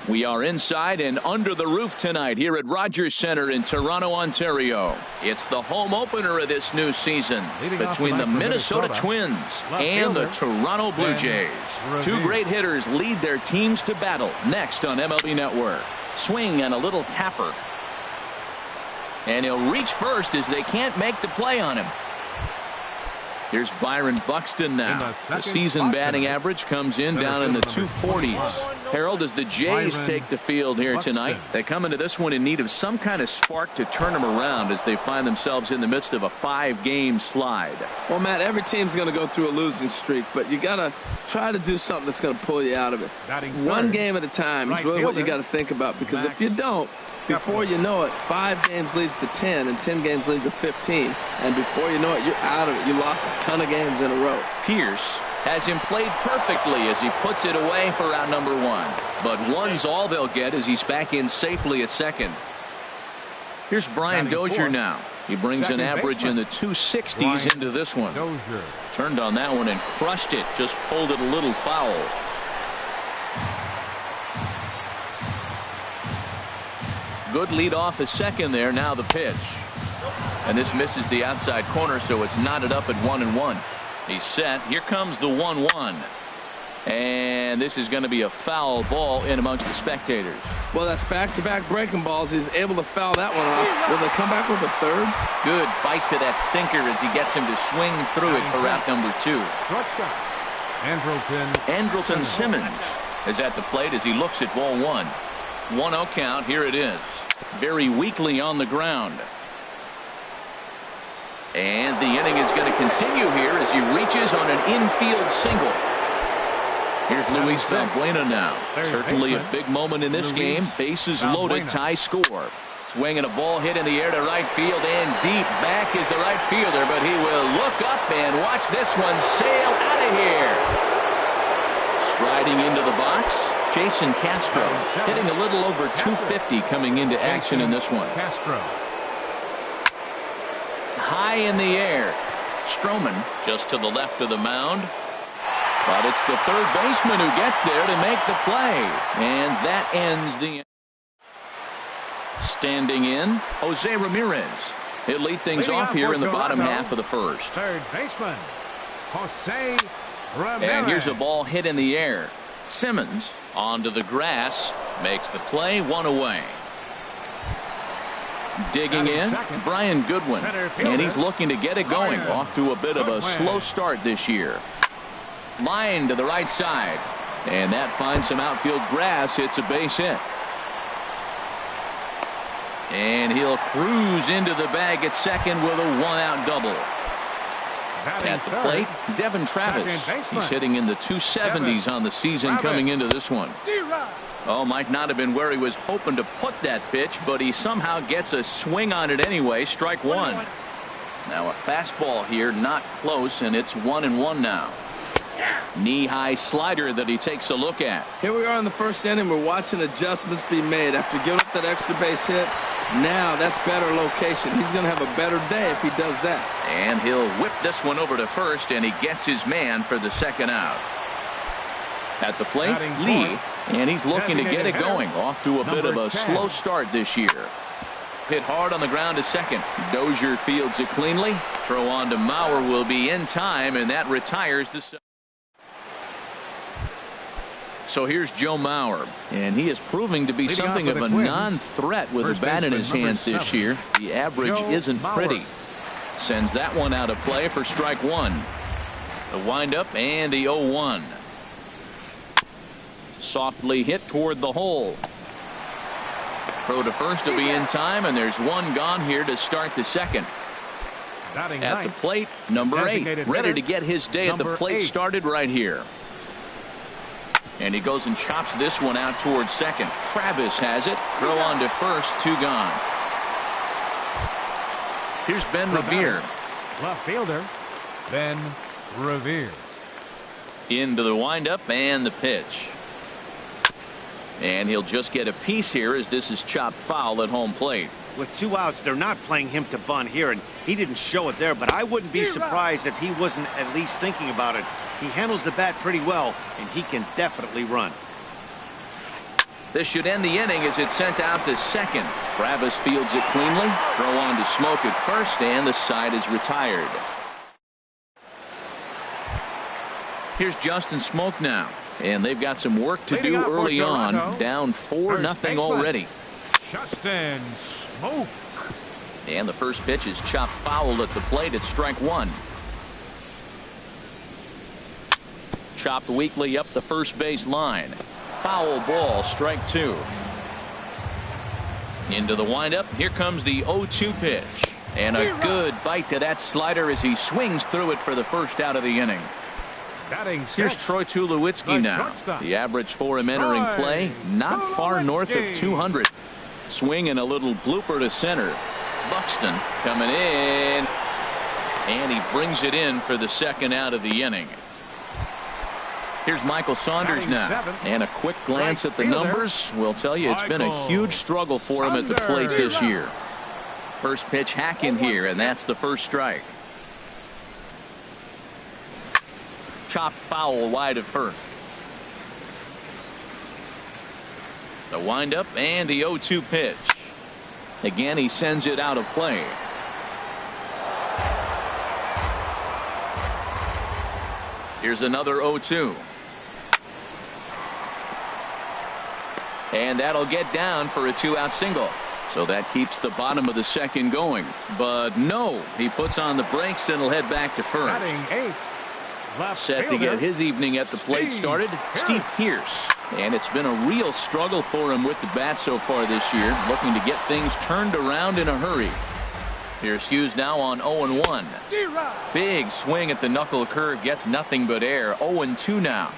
We are inside and under the roof tonight here at Rogers Centre in Toronto, Ontario. It's the home opener of this new season between the Minnesota Twins and the Toronto Blue Jays. Two great hitters lead their teams to battle next on MLB Network. Swing and a little tapper. And he'll reach first as they can't make the play on him. Here's Byron Buxton now. The season batting average comes in down in the 240s. Harold, as the Jays take the field here tonight, they come into this one in need of some kind of spark to turn them around as they find themselves in the midst of a 5-game slide. Well, Matt, every team's going to go through a losing streak, but you got to try to do something that's going to pull you out of it. One game at a time is really what you got to think about, because if you don't, before you know it, 5 games leads to 10, and 10 games leads to 15. And before you know it, you're out of it. You lost a ton of games in a row. Pierce has him played perfectly as he puts it away for out number 1. But one's all they'll get as he's back in safely at second. Here's Brian Dozier now. He brings an average in the 260s into this one. Turned on that one and crushed it. Just pulled it a little foul. Good lead off at second there. Now the pitch. And this misses the outside corner, so it's knotted up at 1-1. He's set. Here comes the 1-1. And this is going to be a foul ball in amongst the spectators. Well, that's back-to-back breaking balls. He's able to foul that one off. Will they come back with a third? Good fight to that sinker as he gets him to swing through it for out number 2. Andrelton Simmons is at the plate as he looks at ball 1. 1-0 count. Here it is. Very weakly on the ground. And the inning is going to continue here as he reaches on an infield single. Here's Luis Valbuena now. Certainly a big moment in this game. Bases loaded, tie score. Swinging a ball hit in the air to right field, and deep back is the right fielder, but he will look up and watch this one sail out of here. Striding into the box, Jason Castro, hitting a little over 250 coming into action in this one. High in the air. Stroman just to the left of the mound. But it's the third baseman who gets there to make the play. And that ends the inning. Standing in, Jose Ramirez. He'll lead things off here in the bottom half of the first. Third baseman, Jose Ramirez. And here's a ball hit in the air. Simmons onto the grass, makes the play, 1 away. Digging in, Brian Goodwin, and he's looking to get it going. Off to a bit of a slow start this year. Line to the right side, and that finds some outfield grass. It's a base hit. And he'll cruise into the bag at second with a 1-out double. At the plate, Devin Travis. He's hitting in the 270s on the season coming into this one. Oh, might not have been where he was hoping to put that pitch, but he somehow gets a swing on it anyway. Strike 1. Now a fastball here, not close, and it's 1-1 now. Knee-high slider that he takes a look at. Here we are in the first inning. We're watching adjustments be made after giving up that extra base hit. Now that's better location. He's going to have a better day if he does that. And he'll whip this one over to first, and he gets his man for the second out. At the plate, Lee, and he's looking to get it going. Off to a bit of a slow start this year. Hit hard on the ground to second. Dozier fields it cleanly. Throw on to Mauer will be in time, and that retires the. So here's Joe Mauer, and he is proving to be something of a non-threat with a bat in his hands this year. The average isn't pretty. Sends that one out of play for strike 1. The windup and the 0-1. Softly hit toward the hole. Throw to first will be in time, and there's one gone here to start the second. At the plate, number 8, ready to get his day at the plate started right here. And he goes and chops this one out towards second. Travis has it. Throw on to first. 2 gone. Here's Ben Revere. Left fielder, Ben Revere. Into the windup and the pitch. And he'll just get a piece here as this is chopped foul at home plate. With 2 outs, they're not playing him to bunt here, and he didn't show it there, but I wouldn't be surprised if he wasn't at least thinking about it. He handles the bat pretty well, and he can definitely run. This should end the inning as it's sent out to second. Travis fields it cleanly. Throw on to Smoke at first, and the side is retired. Here's Justin Smoke now. And they've got some work to do early on. Down 4-0 already. Justin Smoke. And the first pitch is chopped foul at the plate at strike one. Chopped weakly up the first base line. Foul ball, strike two. Into the windup. Here comes the 0-2 pitch. And a good bite to that slider as he swings through it for the first out of the inning. Here's Troy Tulowitzki now. The average for him entering play, not far north of 200. Swing and a little blooper to center. Buxton coming in. And he brings it in for the second out of the inning. Here's Michael Saunders now. And a quick glance at the numbers will tell you it's been a huge struggle for him at the plate this year. First pitch hack in here, and that's the first strike. Chopped foul wide of first. The windup and the 0-2 pitch. Again, he sends it out of play. Here's another 0-2. And that'll get down for a 2-out single. So that keeps the bottom of the second going. But no, he puts on the brakes and will head back to first. Set to get his evening at the plate started, Steve Pearce. And it's been a real struggle for him with the bat so far this year, looking to get things turned around in a hurry. Here's Hughes now on 0-1. Big swing at the knuckle curve, gets nothing but air. 0-2 now.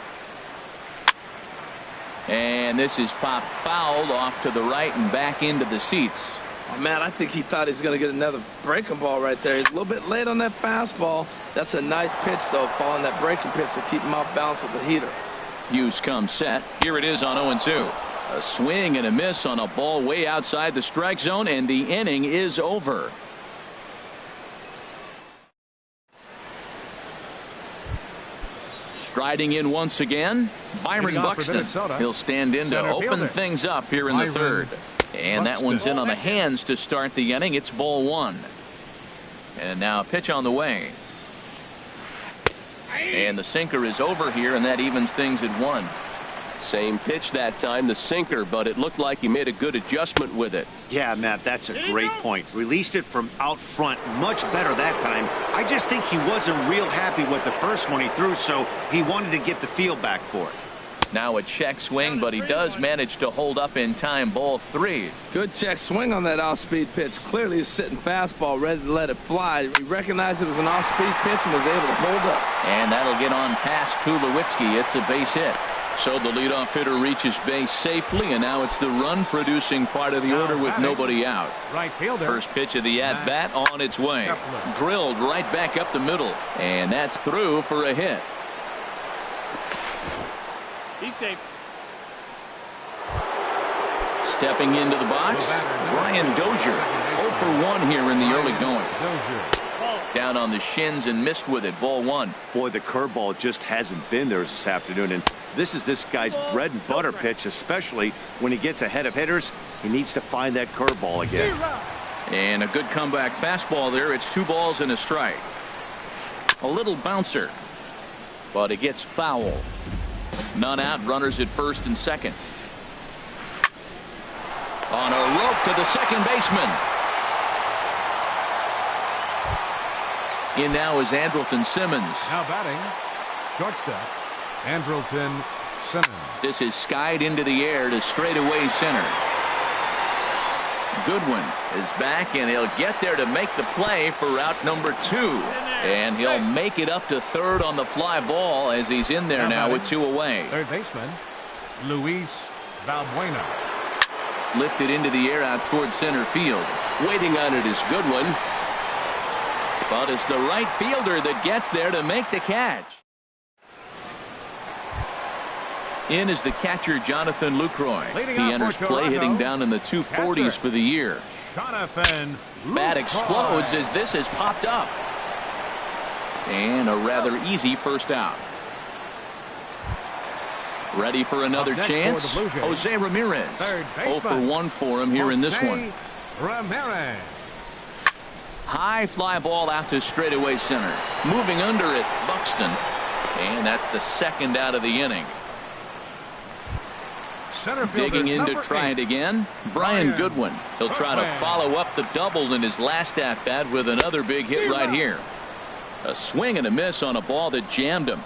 And this is popped fouled off to the right and back into the seats. Oh, man, I think he thought he was going to get another breaking ball right there. He's a little bit late on that fastball. That's a nice pitch, though, following that breaking pitch to keep him off balance with the heater. Hughes comes set. Here it is on 0-2. A swing and a miss on a ball way outside the strike zone, and the inning is over. Striding in once again, Byron Buxton. He'll stand in to open things up here in the third. And that one's in on the hands to start the inning. It's ball one. And now a pitch on the way. And the sinker is over here, and that evens things at one. Same pitch that time, the sinker, but it looked like he made a good adjustment with it. Yeah, Matt, that's a great point. Released it from out front much better that time. I just think he wasn't real happy with the first one he threw, so he wanted to get the feel back for it. Now a check swing, but he does manage to hold up in time. Ball three. Good check swing on that off-speed pitch. Clearly he's sitting fastball, ready to let it fly. He recognized it was an off-speed pitch and was able to hold up. And that'll get on past Tulowitzki. It's a base hit. So the leadoff hitter reaches base safely, and now it's the run-producing part of the order with nobody out. Right fielder. First pitch of the at-bat on its way. Drilled right back up the middle, and that's through for a hit. He's safe. Stepping into the box, Brian Dozier. 0 for 1 here in the early going. Down on the shins and missed with it. Ball one. Boy, the curveball just hasn't been there this afternoon, and this is this guy's bread and butter pitch, especially when he gets ahead of hitters. He needs to find that curveball again. And a good comeback fastball there. It's 2 balls and a strike. A little bouncer, but it gets foul. None out, runners at first and second. On a rope to the second baseman. In now is Andrelton Simmons. Now batting, shortstop, Andrelton Simmons. This is skied into the air to straightaway center. Goodwin is back, and he'll get there to make the play for route number 2. And he'll make it up to third on the fly ball as he's in there now with 2 away. Third baseman, Luis Valbuena. Lifted into the air out towards center field. Waiting on it is Goodwin. But it's the right fielder that gets there to make the catch. In is the catcher, Jonathan Lucroy. He enters play hitting down in the 240s for the year. Jonathan Bat explodes as this has popped up. And a rather easy first out. Ready for another chance? Jose Ramirez. 0 for 1 for him here in this one. Ramirez. High fly ball out to straightaway center. Moving under it, Buxton. And that's the second out of the inning. Digging in to try it again, Brian Goodwin. He'll try to follow up the double in his last at-bat with another big hit right here. A swing and a miss on a ball that jammed him.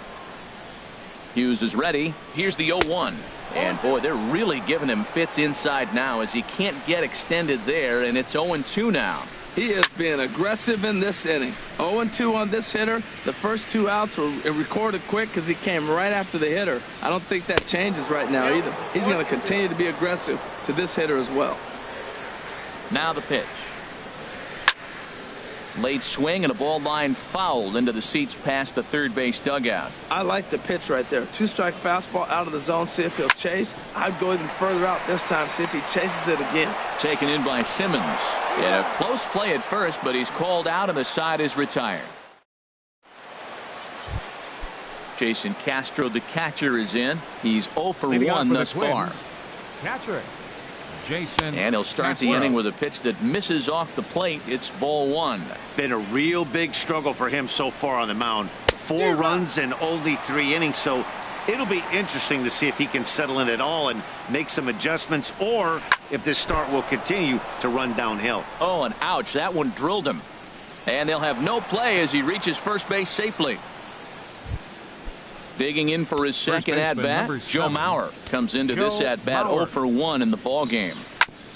Hughes is ready. Here's the 0-1. And boy, they're really giving him fits inside now as he can't get extended there, and it's 0-2 now. He is being aggressive in this inning. 0-2 on this hitter. The first 2 outs were recorded quick because he came right after the hitter. I don't think that changes right now either. He's going to continue to be aggressive to this hitter as well. Now the pitch. Late swing and a ball line fouled into the seats past the third base dugout. I like the pitch right there. 2-strike fastball out of the zone. See if he'll chase. I'd go even further out this time. See if he chases it again. Taken in by Simmons. Yeah, a close play at first, but he's called out and the side is retired. Jason Castro, the catcher, is in. He's 0 for 1 thus far. Catcher Jason. And he'll start the inning with a pitch that misses off the plate. It's ball 1. Been a real big struggle for him so far on the mound. 4 runs in only 3 innings, so it'll be interesting to see if he can settle in at all and make some adjustments, or if this start will continue to run downhill. Oh, and ouch, that one drilled him. And they'll have no play as he reaches first base safely. Digging in for his second at-bat, Joe Mauer comes into this at-bat 0 for 1 in the ball game.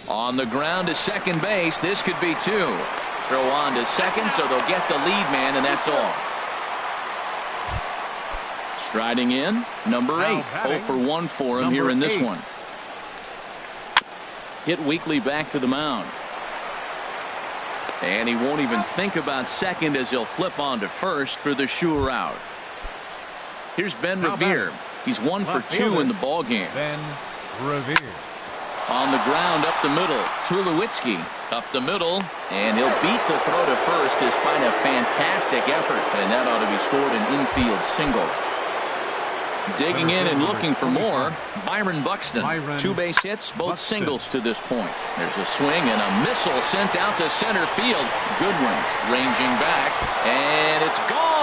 On the ground to second base, this could be 2. Throw on to second, so they'll get the lead man, and that's all. Striding in, number 8, 0 for 1 for him here in this one. Hit weakly back to the mound. And he won't even think about second as he'll flip on to first for the sure out. Here's Ben Revere. He's 1 for 2 in the ball game. Ben Revere. On the ground up the middle. Tulowitzki up the middle, and he'll beat the throw to first despite a fantastic effort, and that ought to be scored an infield single. Digging in and looking for more, Byron Buxton. 2 base hits, both singles to this point. There's a swing and a missile sent out to center field. Goodwin ranging back, and it's gone.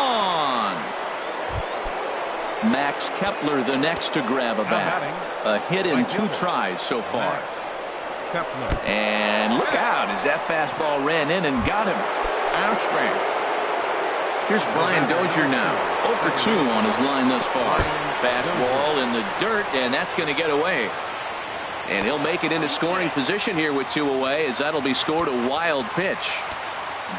Max Kepler the next to grab a bat. A hit in 2 tries so far. And look out as that fastball ran in and got him. Ouch, man. Here's Brian Dozier now. 0 for 2 on his line thus far. Fastball in the dirt, and that's going to get away. And he'll make it into scoring position here with 2 away, as that'll be scored a wild pitch.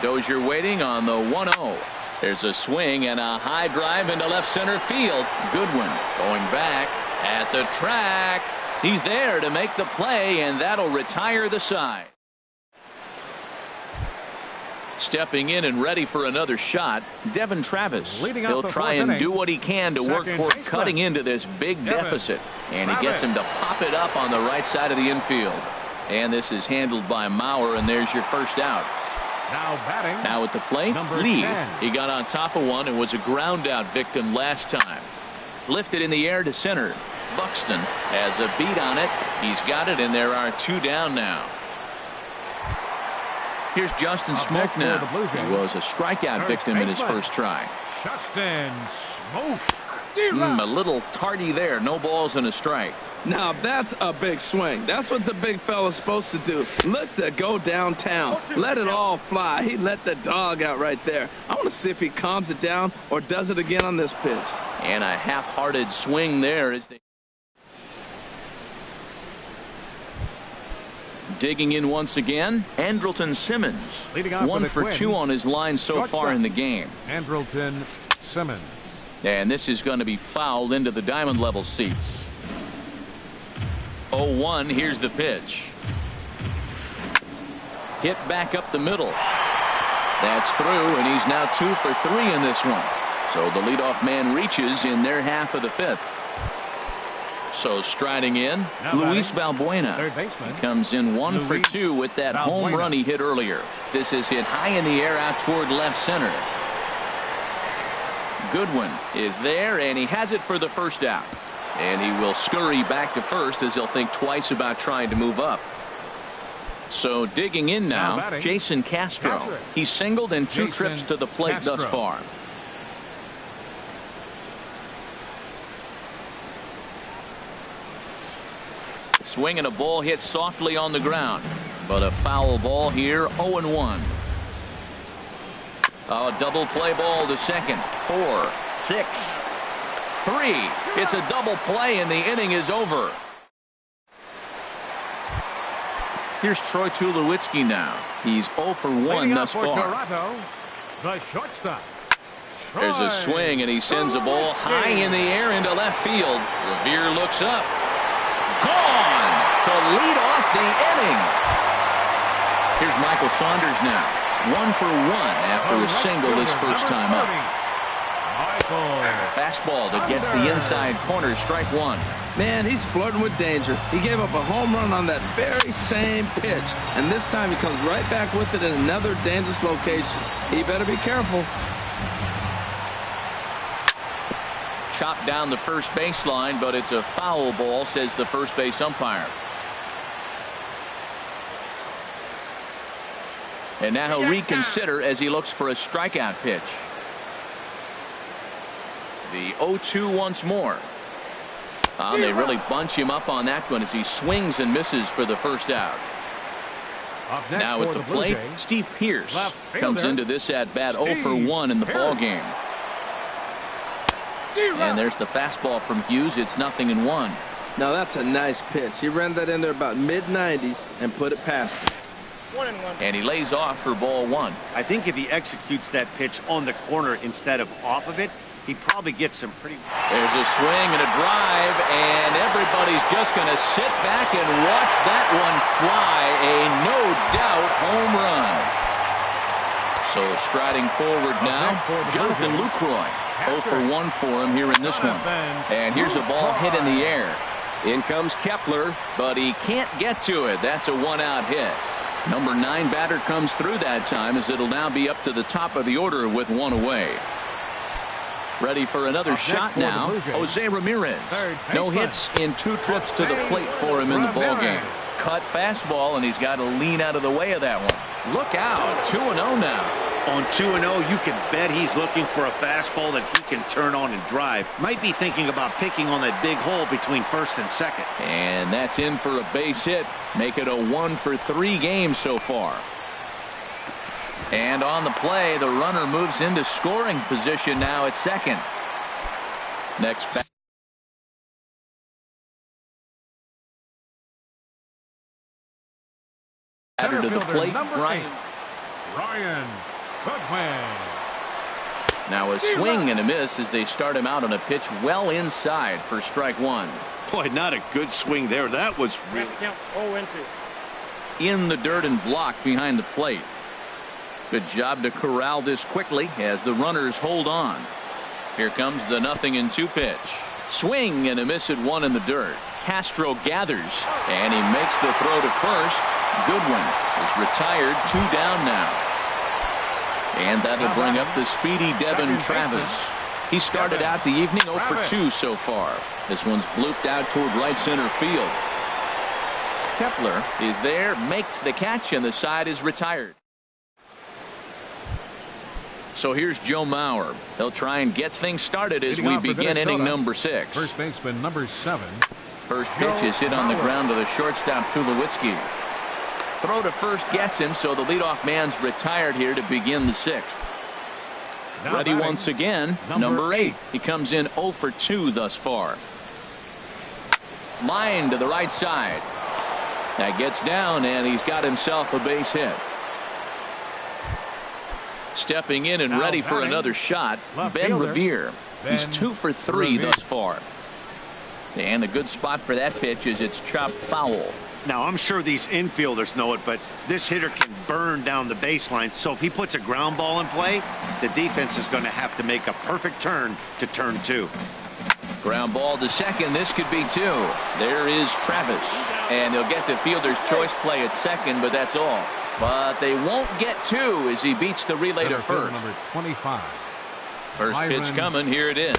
Dozier waiting on the 1-0. There's a swing and a high drive into left center field. Goodwin going back at the track. He's there to make the play, and that'll retire the side. Stepping in and ready for another shot, Devin Travis. He'll try and do what he can to work toward cutting into this big deficit. And he gets him to pop it up on the right side of the infield. And this is handled by Mauer, and there's your first out. Now at the plate, Lee. He got on top of one and was a ground out victim last time. Lifted in the air to center. Buxton has a beat on it. He's got it, and there are 2 down now. Here's Justin Smoak now. He was a strikeout victim in his first try. Justin Smoak. A little tardy there. No balls and a strike. Now that's a big swing. That's what the big fella's supposed to do. Look to go downtown. Let it all fly. He let the dog out right there. I want to see if he calms it down or does it again on this pitch. And a half-hearted swing there as they digging in once again, Andrelton Simmons. 1 for 2 on his line so far in the game. Andrelton Simmons. And this is going to be fouled into the diamond level seats. 0-1. Here's the pitch. Hit back up the middle. That's through, and he's now 2 for 3 in this one. So the leadoff man reaches in their half of the 5th. So striding in, Luis Valbuena. He comes in 1 for 2 with that home run he hit earlier. This is hit high in the air out toward left center. Goodwin is there, and he has it for the first out. And he will scurry back to first as he'll think twice about trying to move up. So digging in now, Jason Castro. He's singled in 2 trips to the plate thus far. Swing and a ball hit softly on the ground. But a foul ball here, 0-1. A double play ball to second. 4, 6, 3. It's a double play and the inning is over. Here's Troy Tulowitzki now. He's 0 for 1 thus far. Toronto, the shortstop. There's a swing and he sends a ball high in the air into left field. Revere looks up. Gone to lead off the inning. Here's Michael Saunders now. 1 for 1 after a single his first time up. Fastball that gets the inside corner, strike 1. Man, he's flirting with danger. He gave up a home run on that very same pitch, and this time he comes right back with it in another dangerous location. He better be careful. Chopped down the first baseline, but it's a foul ball, says the first base umpire. And now he'll reconsider as he looks for a strikeout pitch. The 0-2 once more. They really bunch him up on that one as he swings and misses for the first out. Now at the plate, Steve Pearce comes into this at bat 0 for 1 in the ball game. And there's the fastball from Hughes. It's 0-1. Now that's a nice pitch. He ran that in there about mid-90s and put it past him. 1-1. And he lays off for ball 1. I think if he executes that pitch on the corner instead of off of it, he probably gets some pretty. There's a swing and a drive, and everybody's just going to sit back and watch that one fly. A no-doubt home run. So striding forward now, Jonathan Lucroy. 0 for 1 for him here in this one. And here's a ball hit in the air. In comes Kepler, but he can't get to it. That's a 1-out hit. Number 9 batter comes through that time as it'll now be up to the top of the order with 1 away. Ready for another shot now, Jose Ramirez. No hits in 2 trips to the plate for him in the ballgame. Cut fastball, and he's got to lean out of the way of that one. Look out, 2-0 now. On 2-0, you can bet he's looking for a fastball that he can turn on and drive. Might be thinking about picking on that big hole between first and second. And that's in for a base hit. Make it a 1 for 3 game so far. And on the play, the runner moves into scoring position now at second. Next back. Batter to the plate, Ryan. Now a swing and a miss as they start him out on a pitch well inside for strike 1. Boy, not a good swing there. That was really in the dirt and blocked behind the plate. Good job to corral this quickly as the runners hold on. Here comes the 0-2 pitch. Swing and a miss at 1 in the dirt. Castro gathers and he makes the throw to first. Goodwin is retired, 2 down now. And that'll bring up the speedy Devin Travis. He started out the evening 0 for 2 so far. This one's blooped out toward right center field. Kepler is there, makes the catch, and the side is retired. So here's Joe Mauer. He'll try and get things started as we begin inning number 6. First baseman number 7. First pitch is hit on the ground to the shortstop, Tulowitzki. Throw to first gets him, so the leadoff man's retired here to begin the 6th. Ready once again, number 8. He comes in 0 for 2 thus far. Line to the right side. That gets down, and he's got himself a base hit. Stepping in and ready for another shot, Ben Revere. He's 2 for 3 thus far. And a good spot for that pitch is it's chopped foul. Now, I'm sure these infielders know it, but this hitter can burn down the baseline. So if he puts a ground ball in play, the defense is going to have to make a perfect turn to turn 2. Ground ball to second. This could be 2. There is Travis. And they'll get the fielder's choice play at second, but that's all. But they won't get 2 as he beats the relay to first. Number 25. First pitch coming. Here it is.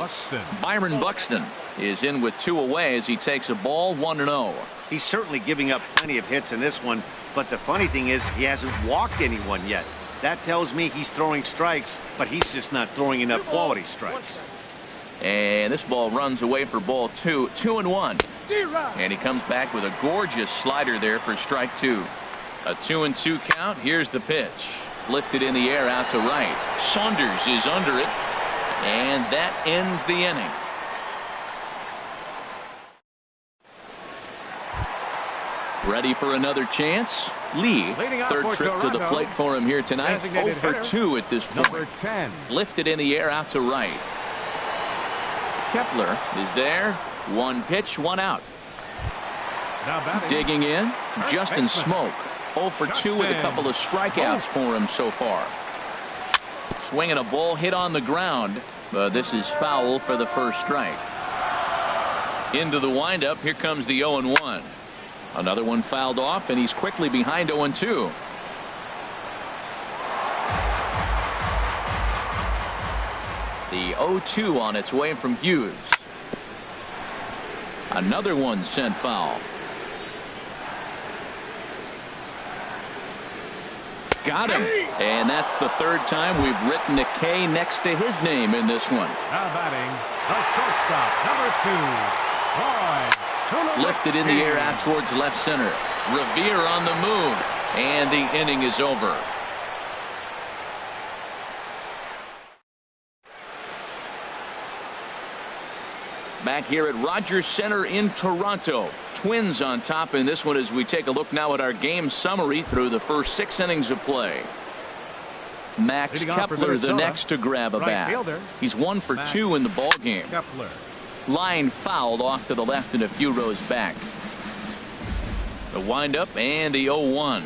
Byron Buxton. is in with 2 away as he takes a ball 1-0. He's certainly giving up plenty of hits in this one, but the funny thing is he hasn't walked anyone yet. That tells me he's throwing strikes, but he's just not throwing enough quality strikes. And this ball runs away for ball 2, 2-1. And he comes back with a gorgeous slider there for strike 2. A 2-2 count. Here's the pitch. Lifted in the air out to right. Saunders is under it. And that ends the inning. Ready for another chance. Lee, third trip to the plate for him here tonight. 0 for 2 at this point. Number 10. Lifted in the air out to right. Kepler is there. 1 pitch, 1 out. Now batting. Digging in, Justin Smoke. 0 for 2 with a couple of strikeouts for him so far. Swinging a ball hit on the ground, but this is foul for the first strike. Into the windup, here comes the 0-1. Another one fouled off, and he's quickly behind 0-2. The 0-2 on its way from Hughes. Another one sent foul. Got him. And that's the 3rd time we've written a K next to his name in this one. Now batting, the shortstop, number 2, Roy. Lifted in the air out towards left center. Revere on the move. And the inning is over. Back here at Rogers Center in Toronto. Twins on top in this one as we take a look now at our game summary through the first 6 innings of play. Max Kepler the next to grab a bat. He's 1 for 2 in the ball game. Line fouled off to the left and a few rows back. The windup and the 0-1.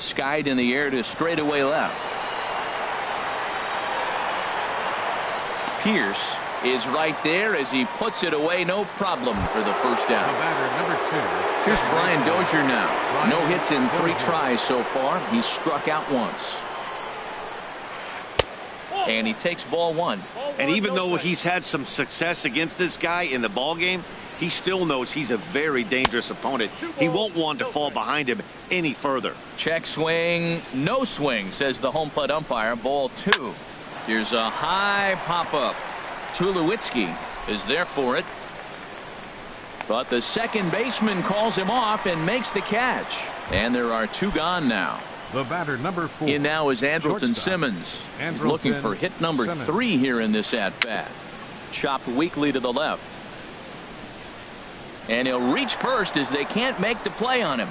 Skied in the air to straightaway left. Pierce is right there as he puts it away, no problem for the first out. Number 2. Here's Brian Dozier now. No hits in 3 tries so far. He's struck out once. And he takes ball 1. And even though he's had some success against this guy in the ball game, he still knows he's a very dangerous opponent. He won't want to fall behind him any further. Check swing, no swing, says the home plate umpire. Ball 2. Here's a high pop-up. Tulowitzki is there for it. But the second baseman calls him off and makes the catch. And there are 2 gone now. The batter, number 4. In now is Andrelton Simmons. He's looking for hit number 3 here in this at-bat. Chopped weakly to the left. And he'll reach first as they can't make the play on him.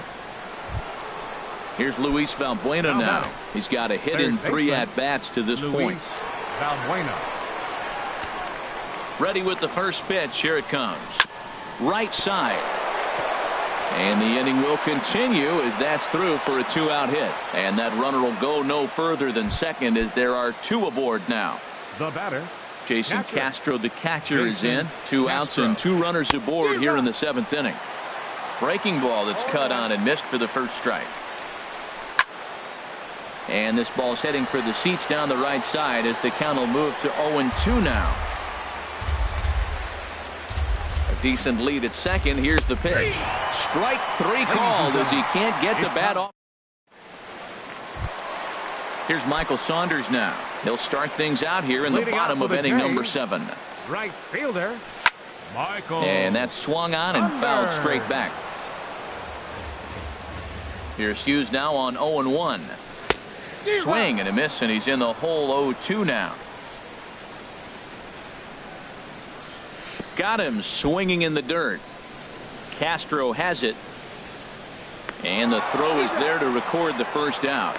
Here's Luis Valbuena now. He's got a hit in 3 at-bats to this point. Valbuena. Ready with the first pitch. Here it comes. Right side. And the inning will continue as that's through for a 2-out hit. And that runner will go no further than second as there are 2 aboard now. The batter, Jason Castro, the catcher, is in. 2 outs and 2 runners aboard here in the 7th inning. Breaking ball that's cut on and missed for the first strike. And this ball's heading for the seats down the right side as the count will move to 0-2 now. A decent lead at second. Here's the pitch. Strike 3 called as he can't get the bat off. Here's Michael Saunders now. He'll start things out here in the bottom of inning number 7. Right fielder, Michael. And that's swung on and fouled straight back. Here's Hughes now on 0-1. Swing and a miss, and he's in the hole 0-2 now. Got him swinging in the dirt. Castro has it. And the throw is there to record the first out.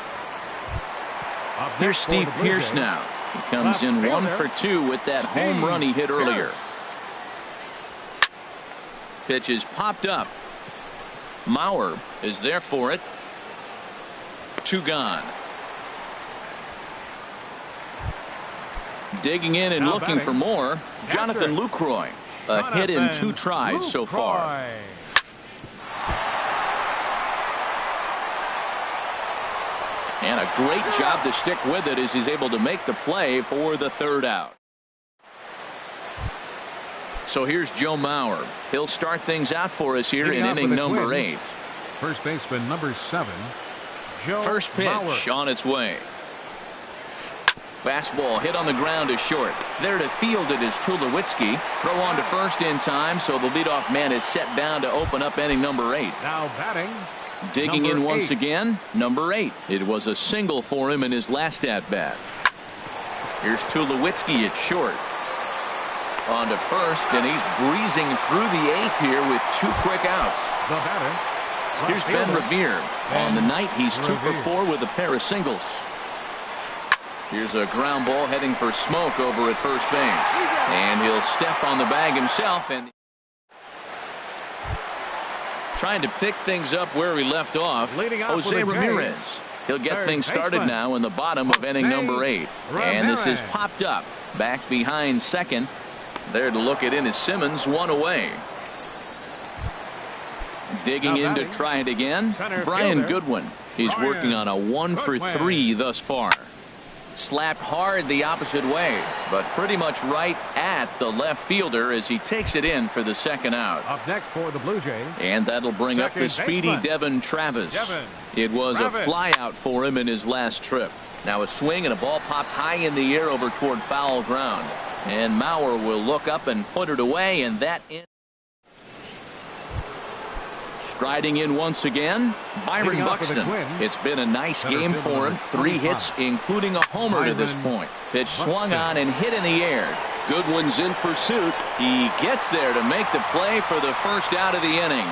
Here's Steve Pierce now. He comes in 1 for 2 with that home run he hit earlier. Pitch is popped up. Mauer is there for it. 2 gone. Digging in and looking for more. Jonathan Lucroy. A hit in 2 tries so far. And a great job to stick with it as he's able to make the play for the 3rd out. So here's Joe Mauer. He'll start things out for us here in inning number 8. First baseman number 7, Joe First pitch Mauer. on its way. Fastball hit on the ground is short. There to field it is Tulowitzki. Throw on to first in time, so the leadoff man is set down to open up inning number 8. Now batting. Digging in once 8. again, number 8. It was a single for him in his last at-bat. Here's Tulowitzki at short. On to first, and he's breezing through the 8th here with 2 quick outs. The batter. Here's Ben Revere. On the night, he's 2 for 4 with a pair of singles. Here's a ground ball heading for Smoke over at first base. And he'll step on the bag himself and trying to pick things up where he left off. Leading off Jose with a J. Ramirez. He'll get Third things started baseman. now in the bottom of inning number 8. And this is Ramirez. popped up. Back behind second. There to look it in is Simmons, 1 away. Digging Now in to batting. try it again. Center Brian fielder. Goodwin. He's Brian working on a 1 for Goodwin. 3 thus far. Slapped hard the opposite way, but pretty much right at the left fielder as he takes it in for the second out. Up next for the Blue Jays. And that'll bring up the Second speedy baseman. Devin Travis. Devin It was Travis. a flyout for him in his last trip. Now a swing and a ball popped high in the air over toward foul ground. And Mauer will look up and put it away, and that in. Striding in once again, Byron Leading off with the Buxton. Twins. It's been a nice Center game fielder for him. number 3 hits, 25. including a homer to this Byron point. Pitch swung Buxton. on and hit in the air. Goodwin's in pursuit. He gets there to make the play for the first out of the inning.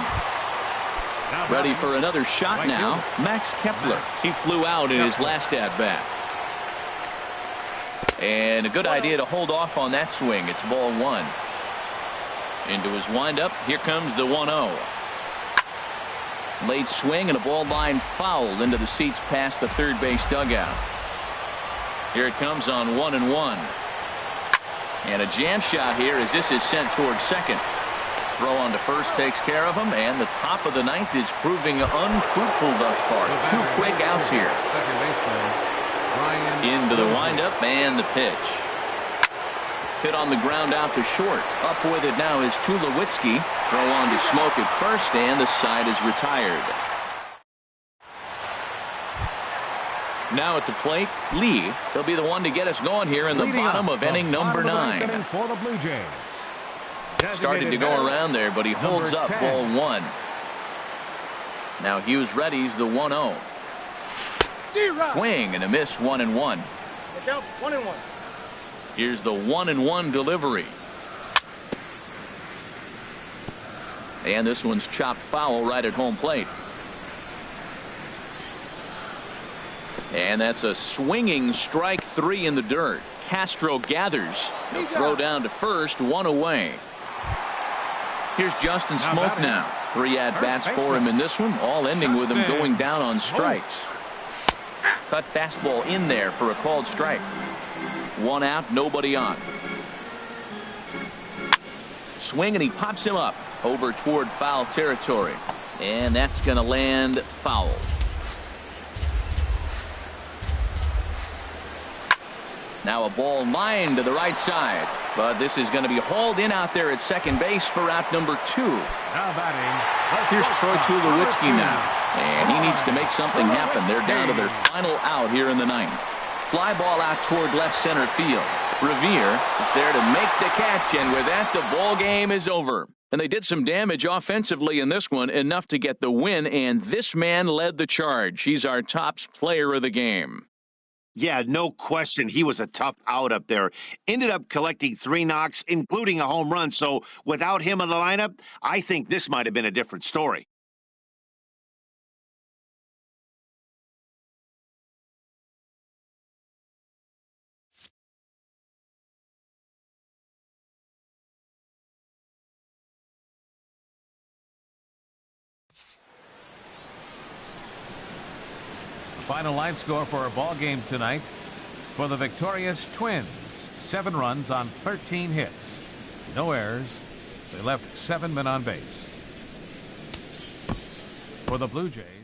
Now Ready batting. for another shot Right now. fielder. Max Kepler. He flew out in his Kepler. last at-bat. And a good idea to hold off on that swing. It's ball 1. Into his windup. Here comes the 1-0. Late swing and a ball line fouled into the seats past the third base dugout. Here it comes on 1-1. And a jam shot here as this is sent towards second. Throw on to first takes care of him, and the top of the 9th is proving unfruitful thus far. The 2 batter. quick outs here. Second baseman. Brian Into the Goodwin. windup and the pitch. Hit on the ground out to short. Up with it now is Tulowitzki. Throw on to Smoke at first, and the side is retired. Now at the plate, Lee. He'll be the one to get us going here in the Leading bottom up of the inning number bottom of the ninth 9. inning for the Blue Jays. Started to Designated go batter, around there, but he holds number up 10. ball 1. Now Hughes readies the 1-0. Swing and a miss, 1-1. It counts 1-1. Here's the 1-1 delivery. And this one's chopped foul right at home plate. And that's a swinging strike 3 in the dirt. Castro gathers. He'll throw down to first, 1 away. Here's Justin Now Smoke batting. now. 3 at-bats First for him in this one, all ending with him Justin going down on Smoke. strikes. Cut fastball in there for a called strike. 1 out, nobody on. Swing and he pops him up over toward foul territory. And that's going to land foul. Now a ball lined to the right side. But this is going to be hauled in out there at second base for out number 2. Now batting. Here's Troy Tulowitzki now. And he needs to make something happen. They're down to their final out here in the 9th. Fly ball out toward left center field. Revere is there to make the catch, and with that, the ball game is over. And they did some damage offensively in this one, enough to get the win, and this man led the charge. He's our top player of the game. Yeah, no question. He was a tough out up there. Ended up collecting 3 knocks, including a home run. So without him in the lineup, I think this might have been a different story. Final line score for our ball game tonight. For the victorious Twins, 7 runs on 13 hits. No errors. They left 7 men on base. For the Blue Jays.